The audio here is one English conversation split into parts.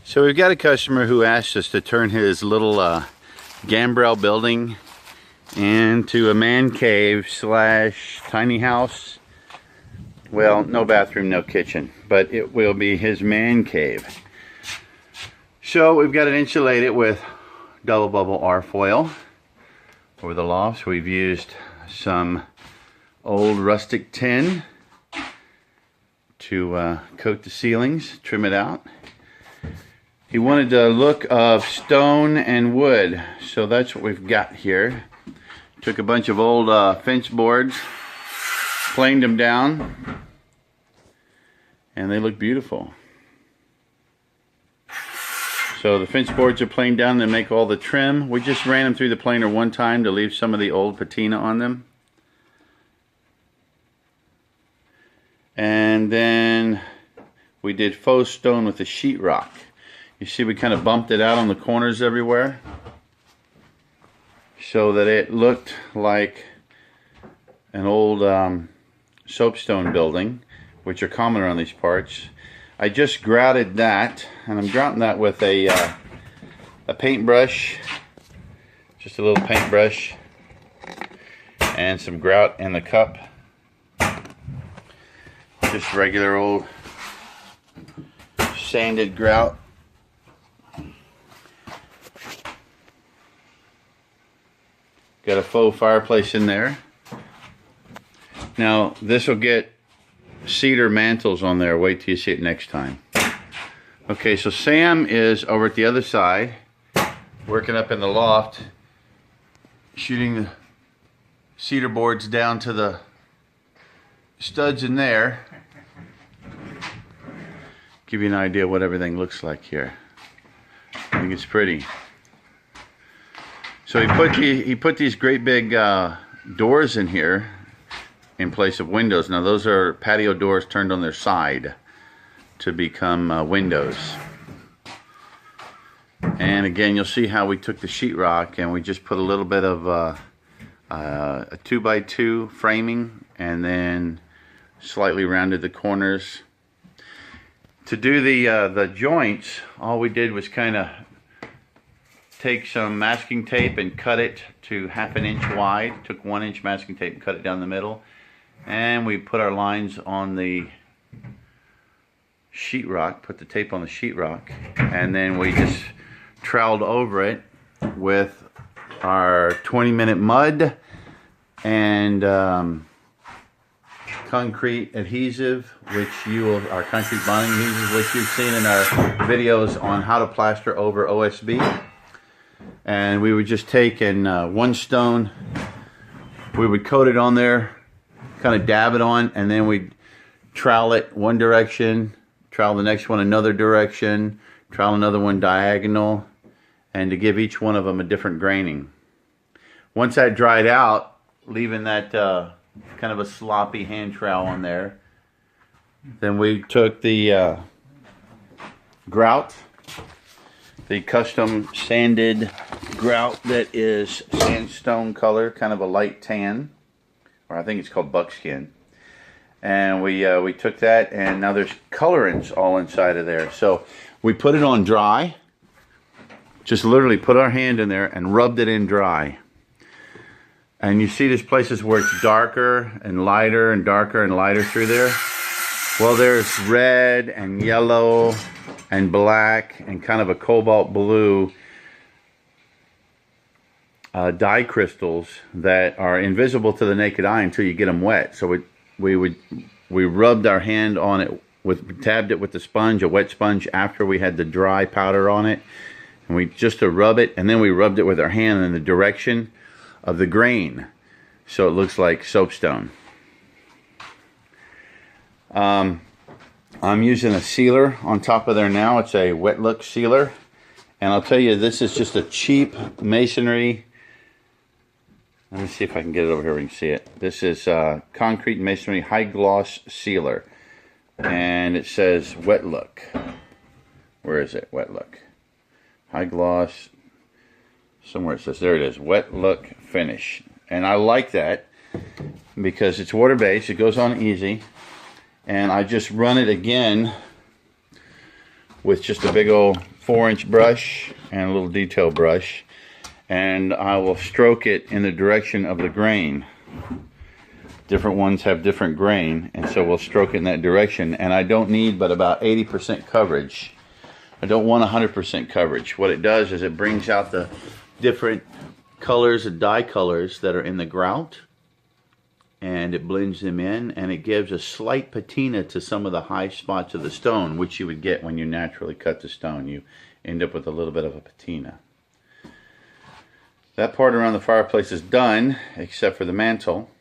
So we've got a customer who asked us to turn his little gambrel building into a man cave slash tiny house. Well, no bathroom, no kitchen, but it will be his man cave. So we've got it insulated with double bubble R foil. For the lofts, we've used some old rustic tin to coat the ceilings, trim it out. He wanted the look of stone and wood, so that's what we've got here. Took a bunch of old fence boards, planed them down, and they look beautiful. So the fence boards are planed down, they make all the trim. We just ran them through the planer one time to leave some of the old patina on them. And then we did faux stone with the sheetrock. You see we kind of bumped it out on the corners everywhere so that it looked like an old soapstone building, which are common around these parts. I just grouted that, and I'm grouting that with a paintbrush, just a little paintbrush, and some grout in the cup. Just regular old sanded grout. Got a faux fireplace in there. Now this will get cedar mantles on there. Wait till you see it next time. Okay, so Sam is over at the other side, working up in the loft, shooting the cedar boards down to the studs in there. Give you an idea what everything looks like here. I think it's pretty. So he put these great big doors in here in place of windows. Now those are patio doors turned on their side to become windows. And again, you'll see how we took the sheetrock and we just put a little bit of a 2x2 framing and then slightly rounded the corners. To do the joints, all we did was kind of take some masking tape and cut it to 1/2 inch wide. Took 1 inch masking tape and cut it down the middle. And we put our lines on the sheetrock, put the tape on the sheetrock, and then we just troweled over it with our 20-minute mud and concrete adhesive, our concrete bonding adhesive, which you've seen in our videos on how to plaster over OSB. And we would just take one stone, we would coat it on there, kind of dab it on, and then we'd trowel it one direction, trowel the next one another direction, trowel another one diagonal, and to give each one of them a different graining. Once that dried out, leaving that kind of a sloppy hand trowel on there, then we took the grout, the custom sanded grout that is sandstone color, kind of a light tan, or I think it's called buckskin. And we took that, and now there's colorants all inside of there. So we put it on dry, just literally put our hand in there and rubbed it in dry. And you see there's places where it's darker and lighter and darker and lighter through there. Well, there's red and yellow and black and kind of a cobalt blue dye crystals that are invisible to the naked eye until you get them wet. So we rubbed our hand on it, tabbed it with the sponge, a wet sponge, after we had the dry powder on it, and we just to rub it, and then we rubbed it with our hand in the direction of the grain, so it looks like soapstone. I'm using a sealer on top of there now. It's a wet look sealer, and I'll tell you, this is just a cheap masonry. Let me see if I can get it over here where you can see it. This is concrete masonry high gloss sealer, and it says wet look. Where is it? Wet look. High gloss. Somewhere it says, there it is, wet look finish. And I like that because it's water based, it goes on easy, and I just run it again with just a big old 4-inch brush and a little detail brush, and I will stroke it in the direction of the grain. Different ones have different grain, and so we'll stroke it in that direction. And I don't need but about 80% coverage. I don't want 100% coverage. What it does is it brings out the different colors and dye colors that are in the grout, and it blends them in, and it gives a slight patina to some of the high spots of the stone, which you would get when you naturally cut the stone. You end up with a little bit of a patina. That part around the fireplace is done, except for the mantle.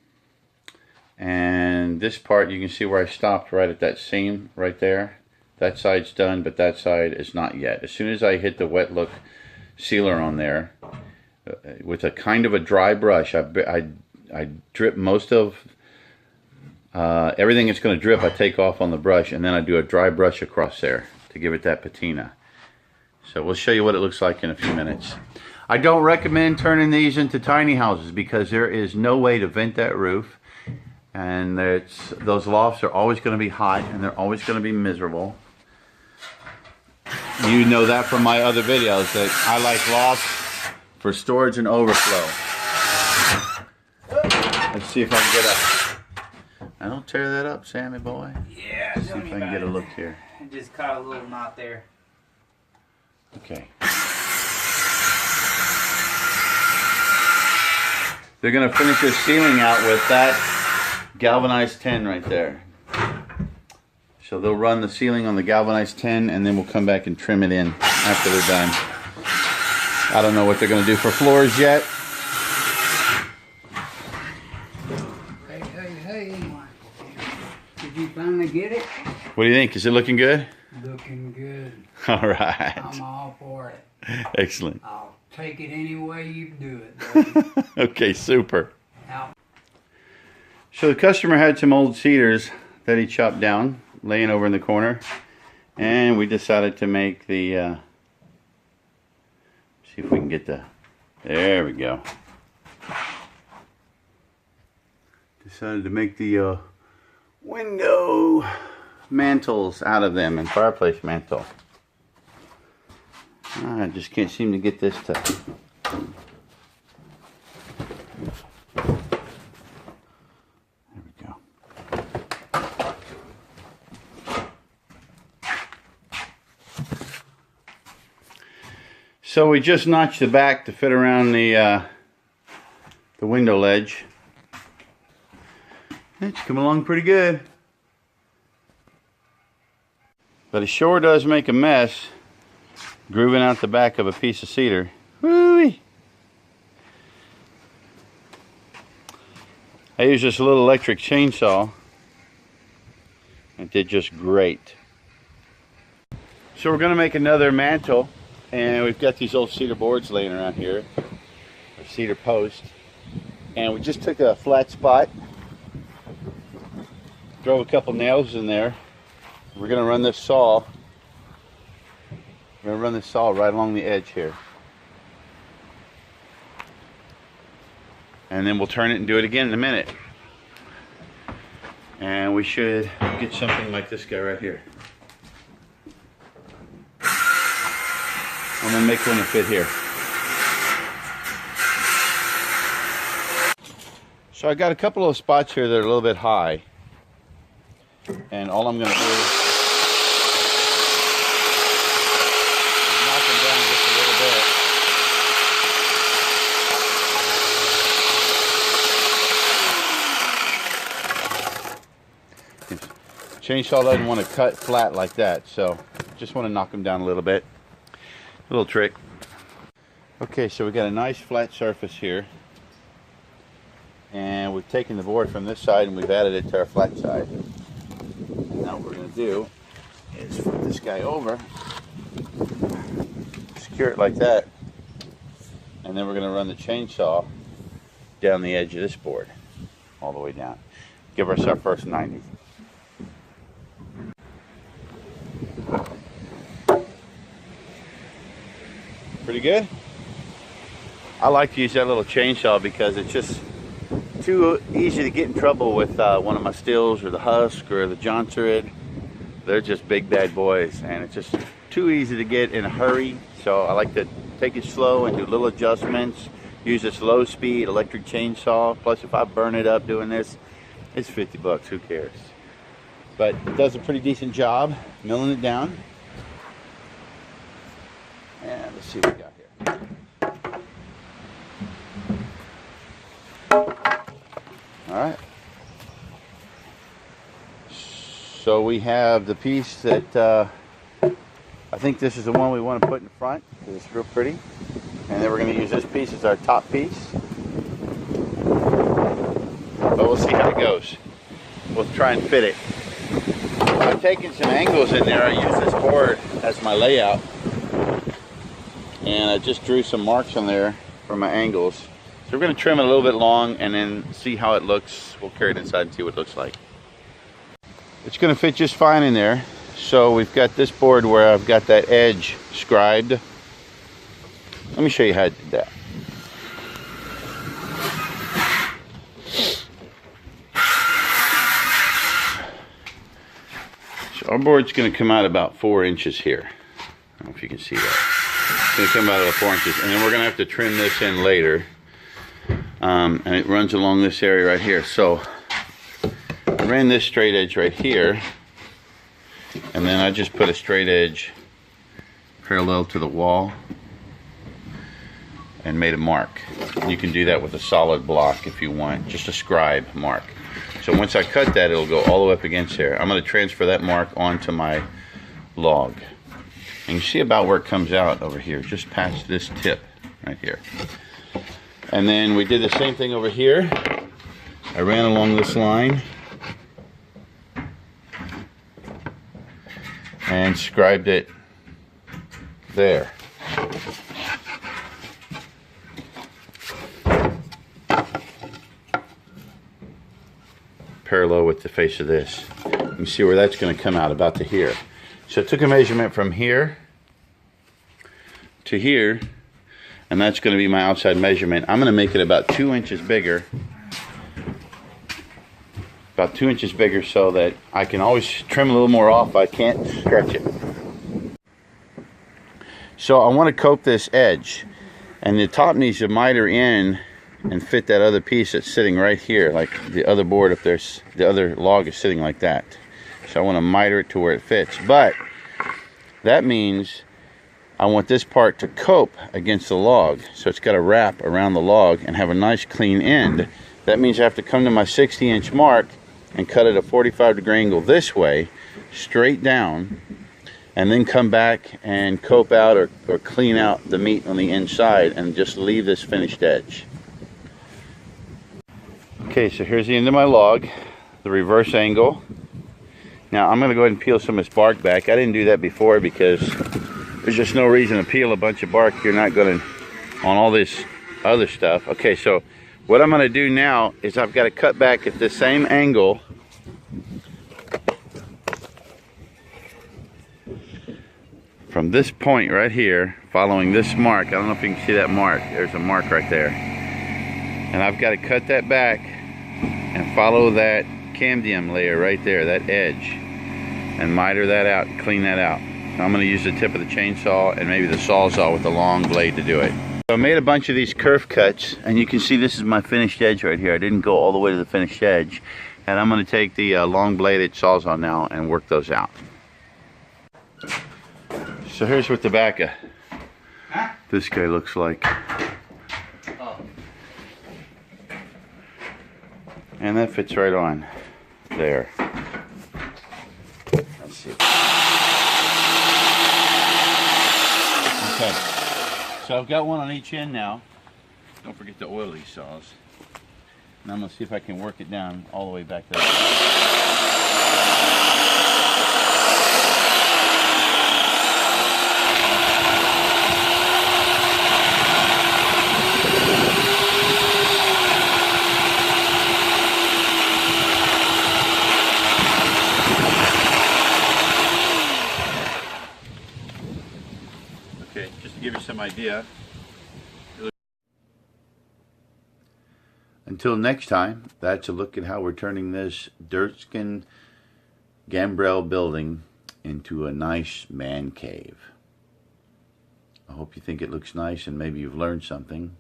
And this part, you can see where I stopped right at that seam right there. That side's done, but that side is not yet. As soon as I hit the wet look sealer on there, with a kind of a dry brush, I drip most of everything that's going to drip. I take off on the brush, and then I do a dry brush across there to give it that patina. So we'll show you what it looks like in a few minutes. I don't recommend turning these into tiny houses because there is no way to vent that roof. And those lofts are always going to be hot, and they're always going to be miserable. You know that from my other videos, that I like lofts for storage and overflow. Let's see if I can get a... Now don't tear that up, Sammy boy. Yeah, let's see if I can get a look here. I just caught a little knot there. Okay. They're going to finish their ceiling out with that galvanized tin right there. So they'll run the ceiling on the galvanized tin, and then we'll come back and trim it in after they're done. I don't know what they're going to do for floors yet. Hey. Did you finally get it? What do you think? Is it looking good? Looking good. All right. I'm all for it. Excellent. I'll take it any way you do it, buddy. Okay, super. Out. So the customer had some old cedars that he chopped down, laying over in the corner, and we decided to make the, see if we can get the, there we go. Decided to make the window mantles out of them, and fireplace mantle. I just can't seem to get this to... So we just notched the back to fit around the window ledge. It's coming along pretty good. But it sure does make a mess grooving out the back of a piece of cedar. Woo-wee. I used this little electric chainsaw. It did just great. So we're going to make another mantle. And we've got these old cedar boards laying around here, or cedar posts, and we just took a flat spot, drove a couple nails in there. We're going to run this saw. We're going to run this saw right along the edge here, and then we'll turn it and do it again in a minute. And we should get something like this guy right here. I'm going to make one to fit here. So I got a couple of spots here that are a little bit high. And all I'm going to do is knock them down just a little bit. Chainsaw doesn't want to cut flat like that, so just want to knock them down a little bit. A little trick. Okay, so we got a nice flat surface here, and we've taken the board from this side and we've added it to our flat side. And now what we're going to do is flip this guy over, secure it like that, and then we're going to run the chainsaw down the edge of this board all the way down. Give us our first 90. Pretty good. I like to use that little chainsaw because it's just too easy to get in trouble with one of my stills or the husk or the Johnson. They're just big bad boys, and it just too easy to get in a hurry, so I like to take it slow and do little adjustments. Use this low speed electric chainsaw. Plus, if I burn it up doing this, it's 50 bucks, who cares? But it does a pretty decent job milling it down. And let's see what we got here. Alright. So we have the piece that I think this is the one we want to put in front because it's real pretty. And then we're going to use this piece as our top piece. But we'll see how it goes. We'll try and fit it. I've taken some angles in there. I use this board as my layout. And I just drew some marks on there for my angles. So we're going to trim it a little bit long and then see how it looks. We'll carry it inside and see what it looks like. It's going to fit just fine in there. So we've got this board where I've got that edge scribed. Let me show you how I did that. So our board's going to come out about 4 inches here. I don't know if you can see that. It's going to come out about 4 inches. And then we're going to have to trim this in later. And it runs along this area right here. So I ran this straight edge right here. And then I just put a straight edge parallel to the wall and made a mark. You can do that with a solid block if you want, just a scribe mark. So once I cut that, it'll go all the way up against there. I'm going to transfer that mark onto my log. And you see about where it comes out over here, just past this tip right here. And then we did the same thing over here. I ran along this line and scribed it there. Parallel with the face of this. You can see where that's going to come out, about to here. So I took a measurement from here to here, and that's going to be my outside measurement. I'm going to make it about 2 inches bigger. About 2 inches bigger so that I can always trim a little more off if I can't stretch it. So I want to cope this edge, and the top needs to miter in and fit that other piece that's sitting right here, like the other board. If there's the other log is sitting like that, so I want to miter it to where it fits. But that means I want this part to cope against the log, so it's got to wrap around the log and have a nice clean end. That means I have to come to my 60-inch mark and cut it a 45-degree angle this way, straight down, and then come back and cope out or clean out the meat on the inside and just leave this finished edge. Okay, so here's the end of my log, the reverse angle. Now I'm going to go ahead and peel some of this bark back. I didn't do that before because there's just no reason to peel a bunch of bark. You're not going to on all this other stuff. Okay, so what I'm going to do now is I've got to cut back at the same angle from this point right here, following this mark. I don't know if you can see that mark. There's a mark right there. And I've got to cut that back and follow that cambium layer right there, that edge, and miter that out and clean that out. So I'm going to use the tip of the chainsaw and maybe the sawzall with the long blade to do it. So I made a bunch of these curve cuts, and you can see this is my finished edge right here. I didn't go all the way to the finished edge. And I'm going to take the long bladed sawzall now and work those out. So here's what the back of this guy looks like. And that fits right on there. Let's see. Okay. So I've got one on each end now. Don't forget to oil these saws. And I'm going to see if I can work it down all the way back there. Okay, just to give you some idea. Until next time, that's a look at how we're turning this Derksen gambrel building into a nice man cave. I hope you think it looks nice and maybe you've learned something.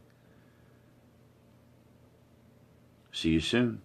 See you soon.